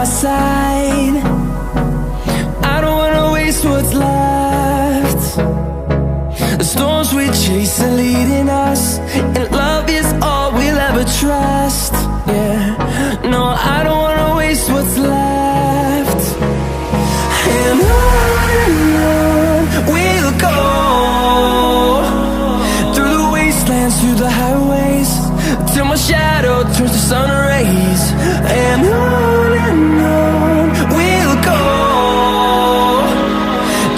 side. I don't wanna waste what's left. The storms we chase are leading us, and love is all we'll ever trust. Yeah, no, I don't wanna waste what's left. And on we'll go, through the wastelands, through the highways, till my shadow turns to sun rays. And on we'll go,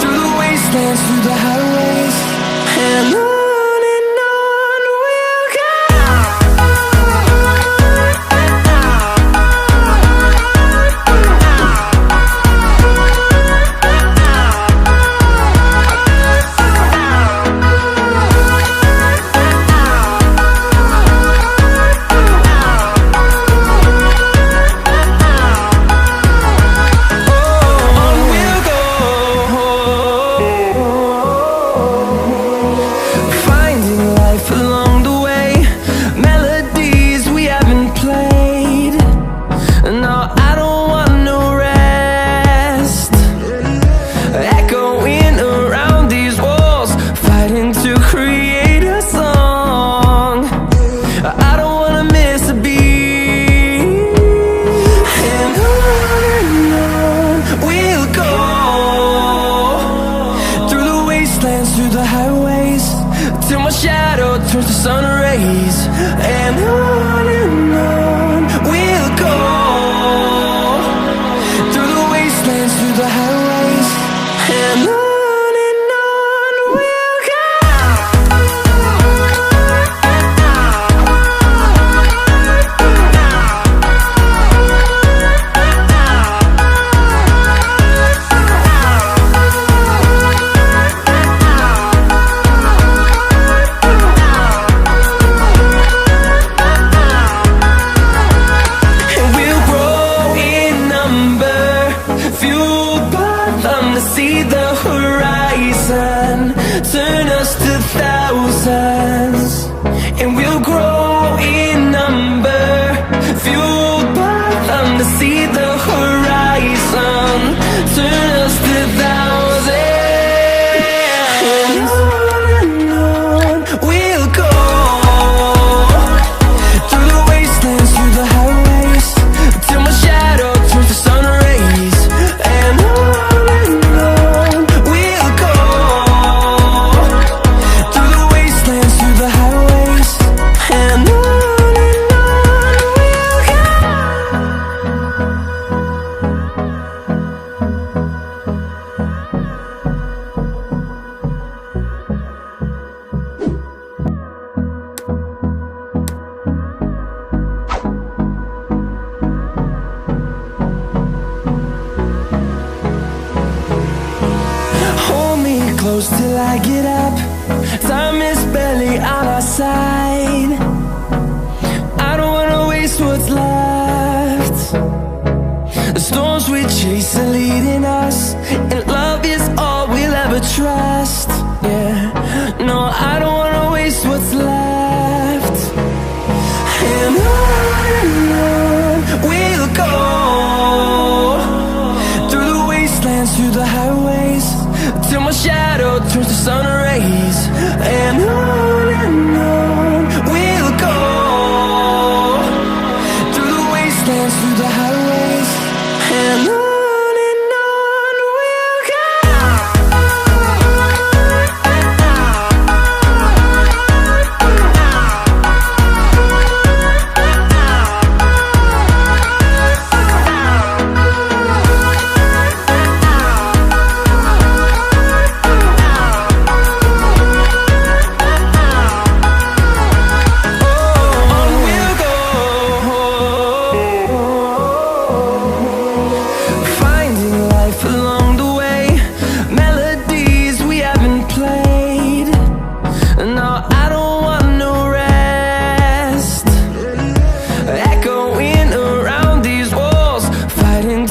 through the wastelands, through the highways, and on. Through the highways, till my shadow turns to sun rays. And on we'll go, through the wastelands, through the highways, and on. See the horizon turn us to thousands, and we'll grow in number, fueled by them. To see the horizon turn us to thousands, and on we'll go, through the wastelands, through the highways, till my shadow turns to sun rays. And close till I get up. Time is barely on our side. I don't wanna waste what's left. The storms we chase are leading us, and love is all we'll ever trust. Yeah, no, I don't wanna waste what's left. And on we'll go, through the wastelands, through the highways, till my shadow turns to sun rays. And on we'll go, through the wastelands, through the highways, and on.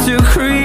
To create